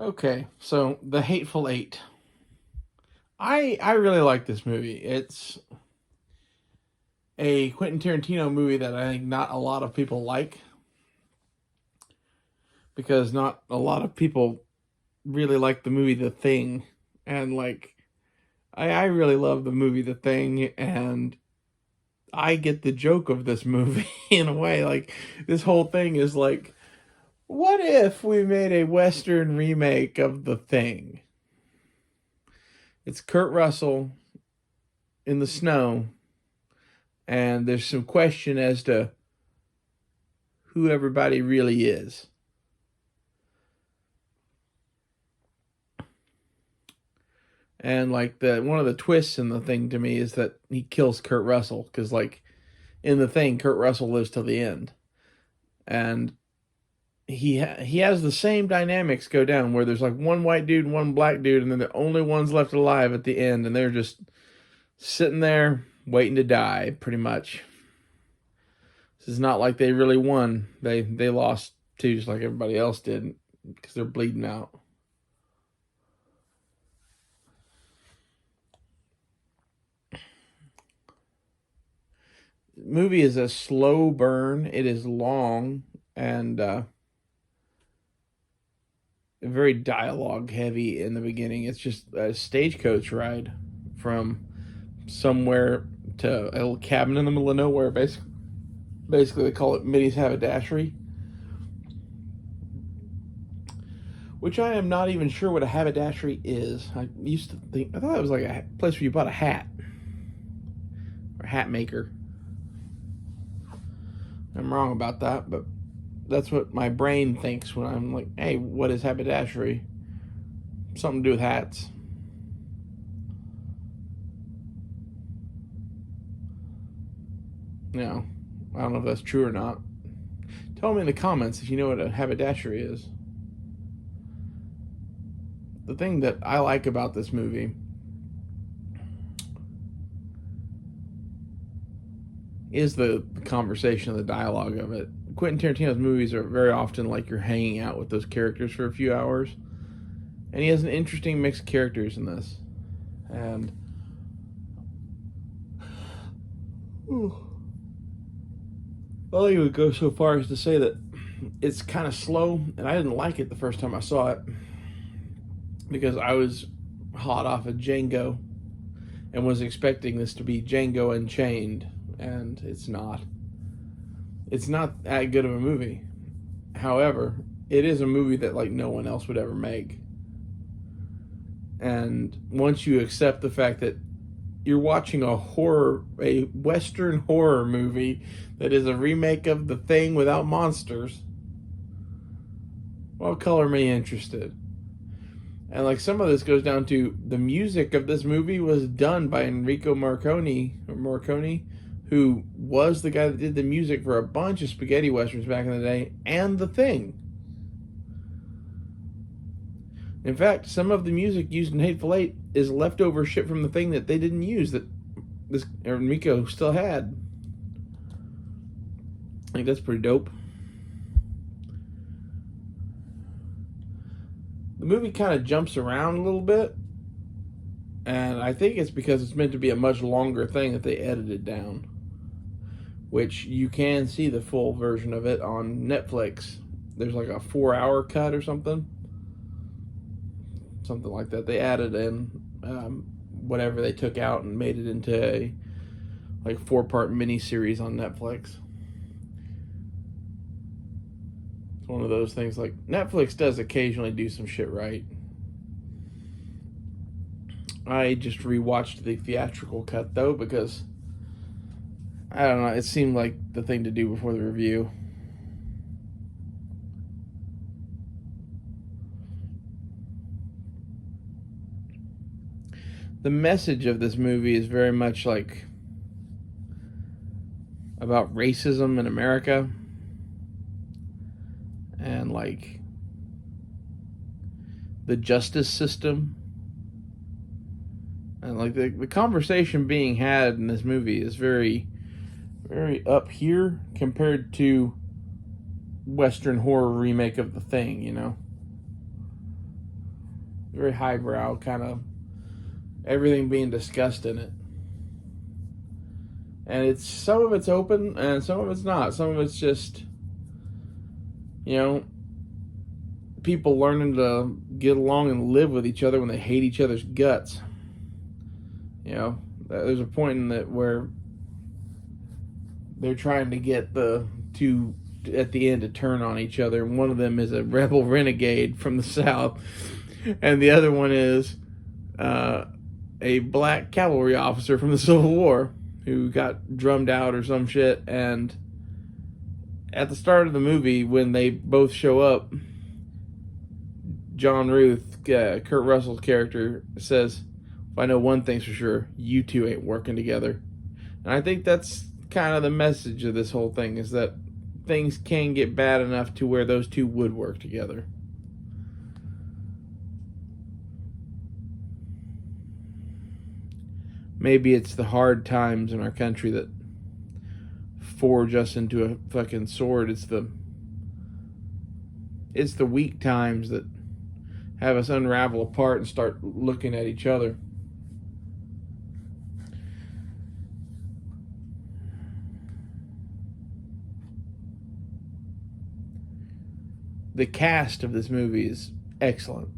Okay, so The Hateful Eight. I really like this movie. It's a Quentin Tarantino movie that I think not a lot of people like because not a lot of people really like the movie The Thing. And I really love the movie The Thing, and I get the joke of this movie in a way. Like, this whole thing is like, what if we made a Western remake of The Thing? It's Kurt Russell in the snow, and there's some question as to who everybody really is. And the one of the twists in the thing to me is that he kills Kurt Russell because in the thing Kurt Russell lives till the end, and he has the same dynamics go down where there's like one white dude and one black dude, and then the only ones left alive at the end, and they're just sitting there waiting to die pretty much. This is not like they really won. They lost too, just like everybody else did, because they're bleeding out. Movie is a slow burn. It is long and very dialogue heavy in the beginning. It's just a stagecoach ride from somewhere to a little cabin in the middle of nowhere. Basically, they call it Minnie's Haberdashery, which I am not even sure what a haberdashery is. I thought it was like a place where you bought a hat or a hat maker. I'm wrong about that, but that's what my brain thinks when I'm like, hey, what is haberdashery? Something to do with hats. No, I don't know if that's true or not. Tell me in the comments if you know what a haberdashery is. The thing that I like about this movie is the conversation, the dialogue of it. Quentin Tarantino's movies are very often like you're hanging out with those characters for a few hours, and he has an interesting mix of characters in this. And well, he would go so far as to say that it's kind of slow, and I didn't like it the first time I saw it because I was hot off of Django and was expecting this to be Django Unchained, and it's not. It's not that good of a movie. However, it is a movie that no one else would ever make. And once you accept the fact that you're watching a Western horror movie that is a remake of The Thing without monsters, well, color me interested. And some of this goes down to the music of this movie was done by Enrico Morricone, who was the guy that did the music for a bunch of spaghetti westerns back in the day, and The Thing. In fact, some of the music used in Hateful Eight is leftover shit from The Thing that they didn't use that this Enrico still had. I think that's pretty dope. The movie kind of jumps around a little bit, and I think it's because it's meant to be a much longer thing that they edited down, which you can see the full version of it on Netflix. There's like a 4-hour cut or something like that. They added in whatever they took out and made it into a 4-part miniseries on Netflix. It's one of those things. Netflix does occasionally do some shit right. I just rewatched the theatrical cut though because I don't know, it seemed like the thing to do before the review. The message of this movie is very much about racism in America and the justice system. And the conversation being had in this movie is very, very up here compared to Western horror remake of The Thing, very highbrow kind of everything being discussed in it. And it's some of it's open and some of it's not. Some of it's just, you know, people learning to get along and live with each other when they hate each other's guts. You know, there's a point in that where they're trying to get the two at the end to turn on each other, and one of them is a rebel renegade from the South, and the other one is a black cavalry officer from the Civil War who got drummed out or some shit. And at the start of the movie, when they both show up, John Ruth, Kurt Russell's character, says, "I know one thing's for sure, you two ain't working together." And I think that's kind of the message of this whole thing, is that things can get bad enough to where those two would work together. Maybe it's the hard times in our country that forge us into a fucking sword. It's the weak times that have us unravel apart and start looking at each other. The cast of this movie is excellent.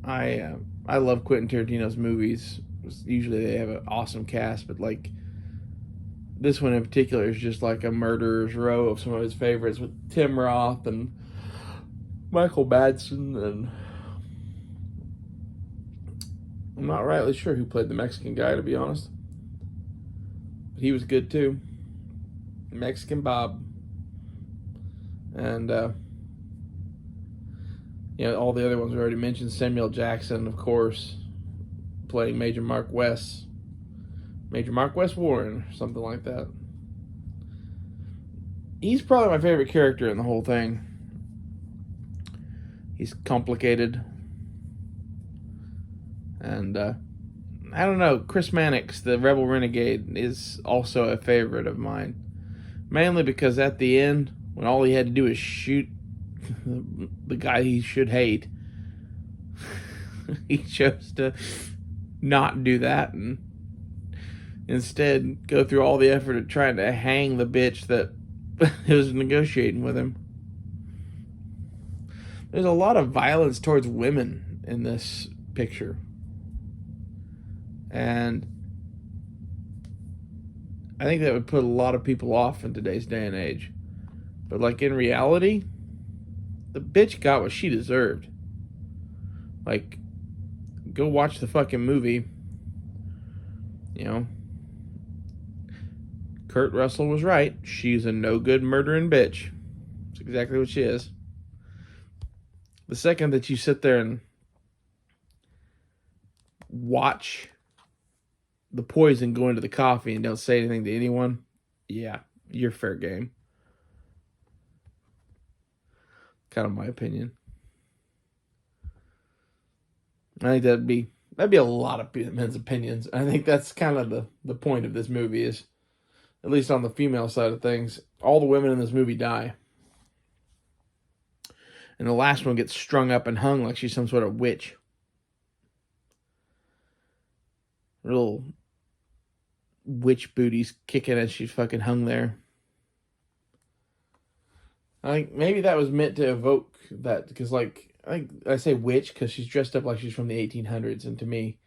I love Quentin Tarantino's movies. Usually they have an awesome cast, but like this one in particular is just like a murderer's row of some of his favorites, with Tim Roth and Michael Madsen, and I'm not rightly sure who played the Mexican guy, to be honest, but he was good too. Mexican Bob. And all the other ones we already mentioned. Samuel Jackson, of course, playing Major Mark West Warren, something like that. He's probably my favorite character in the whole thing. He's complicated. And, I don't know, Chris Mannix, the Rebel Renegade, is also a favorite of mine. Mainly because at the end, when all he had to do is shoot the guy he should hate, he chose to not do that and instead go through all the effort of trying to hang the bitch that was negotiating with him. There's a lot of violence towards women in this picture. And I think that would put a lot of people off in today's day and age. But like in reality, the bitch got what she deserved. Like, go watch the fucking movie. Kurt Russell was right. She's a no-good murdering bitch. That's exactly what she is. The second that you sit there and watch the poison go into the coffee and don't say anything to anyone, yeah, you're fair game. Kind of my opinion. I think that'd be a lot of men's opinions. I think that's kind of the point of this movie, is, at least on the female side of things, all the women in this movie die. And the last one gets strung up and hung like she's some sort of witch. Little witch booties kicking as she's fucking hung there. I think maybe that was meant to evoke that, because I say witch because she's dressed up like she's from the 1800s, and to me,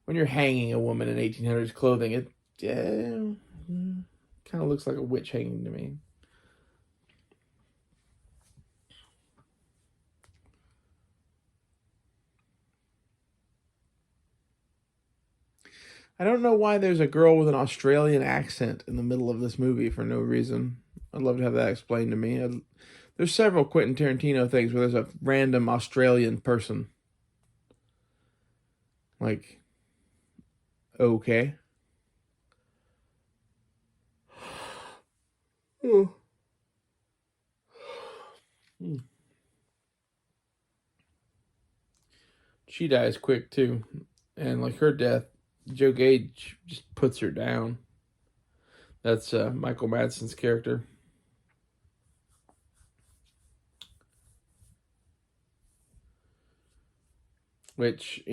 when you're hanging a woman in 1800s clothing, it kind of looks like a witch hanging to me. I don't know why there's a girl with an Australian accent in the middle of this movie for no reason. I'd love to have that explained to me. There's several Quentin Tarantino things where there's a random Australian person. Like, okay. She dies quick too. And like her death, Joe Gage just puts her down. That's Michael Madsen's character. which,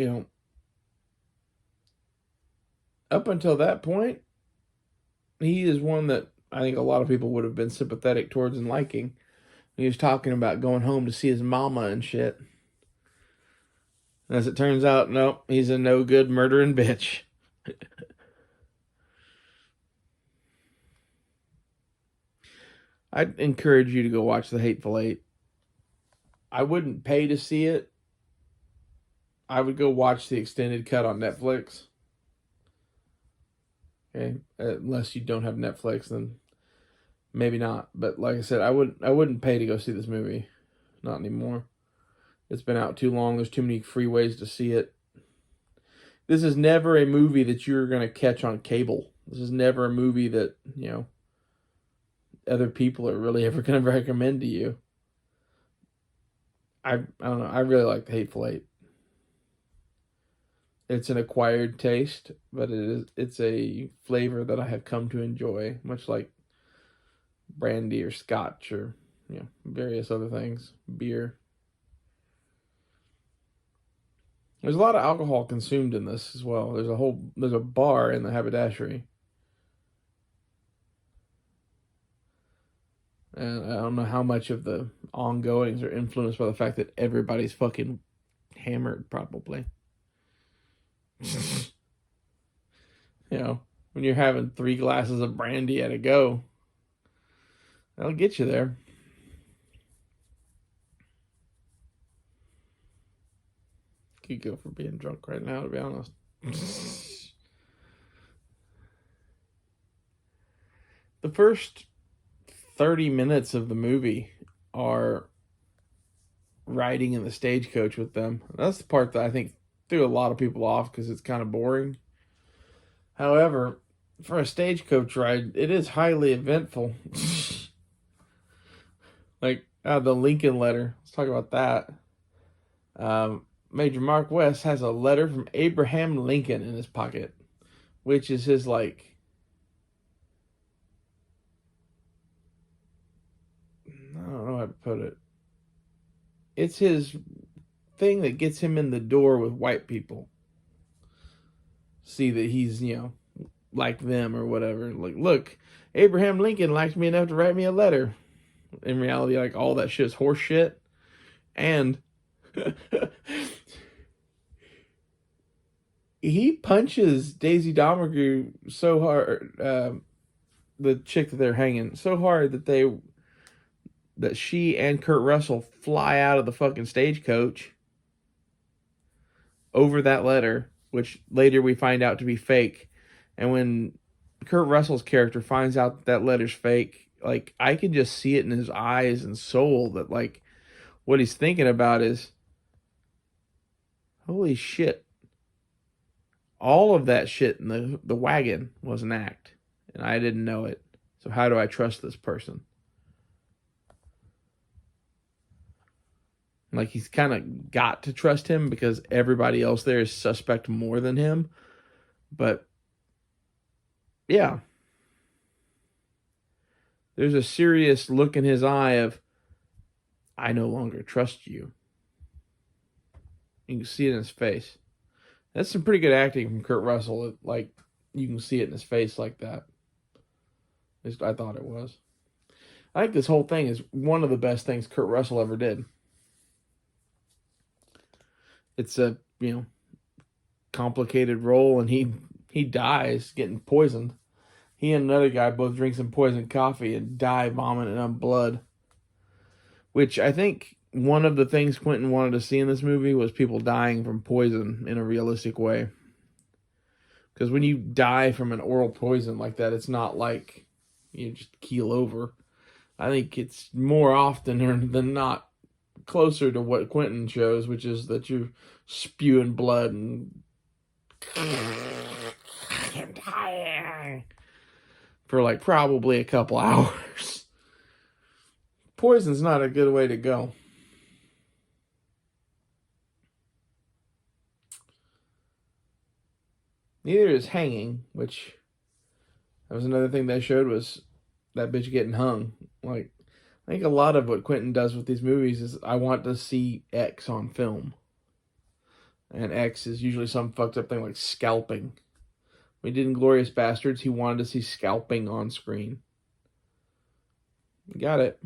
up until that point, he is one that I think a lot of people would have been sympathetic towards and liking. He was talking about going home to see his mama and shit. As it turns out, nope, he's a no good murdering bitch. I'd encourage you to go watch The Hateful Eight. I wouldn't pay to see it. I would go watch the extended cut on Netflix. Okay, unless you don't have Netflix, then maybe not. But like I said, I wouldn't pay to go see this movie. Not anymore. It's been out too long. There's too many free ways to see it. This is never a movie that you're going to catch on cable. This is never a movie that, other people are really ever going to recommend to you. I don't know. I really like The Hateful Eight. It's an acquired taste, but it's a flavor that I have come to enjoy, much like brandy or scotch or various other things, beer. There's a lot of alcohol consumed in this as well. There's a bar in the haberdashery. And I don't know how much of the ongoings are influenced by the fact that everybody's fucking hammered, probably. When you're having 3 glasses of brandy at a go, that'll get you there. Could go for being drunk right now, to be honest. The first 30 minutes of the movie are riding in the stagecoach with them. That's the part that I think threw a lot of people off because it's kind of boring. However, for a stagecoach ride, it is highly eventful. Like the Lincoln letter. Let's talk about that. Major Mark West has a letter from Abraham Lincoln in his pocket, which is his, I don't know how to put it. It's his thing that gets him in the door with white people. See that he's, like them or whatever. Like, look, Abraham Lincoln liked me enough to write me a letter. In reality, all that shit is horse shit. And he punches Daisy Domergue so hard, the chick that they're hanging, so hard that she and Kurt Russell fly out of the fucking stagecoach over that letter, which later we find out to be fake. And when Kurt Russell's character finds out that letter's fake, I can just see it in his eyes and soul that, what he's thinking about is, holy shit, all of that shit in the wagon was an act, and I didn't know it. So how do I trust this person? He's kind of got to trust him because everybody else there is suspect more than him. But yeah, there's a serious look in his eye of, I no longer trust you. You can see it in his face. That's some pretty good acting from Kurt Russell. You can see it in his face like that. At least I thought it was. I think this whole thing is one of the best things Kurt Russell ever did. It's a, complicated role, and he dies getting poisoned. He and another guy both drink some poisoned coffee and die vomiting on blood. Which I think one of the things Quentin wanted to see in this movie was people dying from poison in a realistic way. Because when you die from an oral poison like that, it's not like you just keel over. I think it's more often than not closer to what Quentin shows, which is that you're spewing blood and I'm dying for probably a couple hours. Poison's not a good way to go. Neither is hanging, which that was another thing they showed was that bitch getting hung. I think a lot of what Quentin does with these movies is I want to see X on film. And X is usually some fucked up thing like scalping. When he did Inglourious Bastards, he wanted to see scalping on screen. You got it.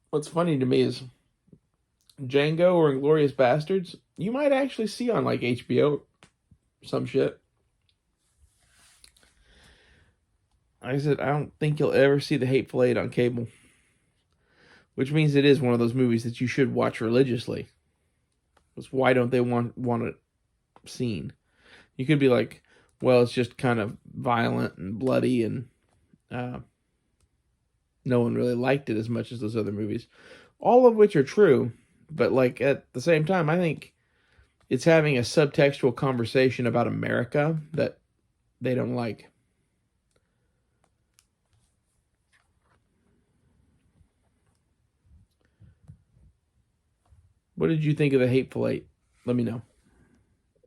What's funny to me is Django or Inglourious Bastards, you might actually see on like HBO or some shit. Like I said, I don't think you'll ever see The Hateful Eight on cable. Which means it is one of those movies that you should watch religiously. Because why don't they want it seen? You could be like, well, it's just kind of violent and bloody, and no one really liked it as much as those other movies. All of which are true, but like at the same time, I think it's having a subtextual conversation about America that they don't like. What did you think of The Hateful Eight? Let me know.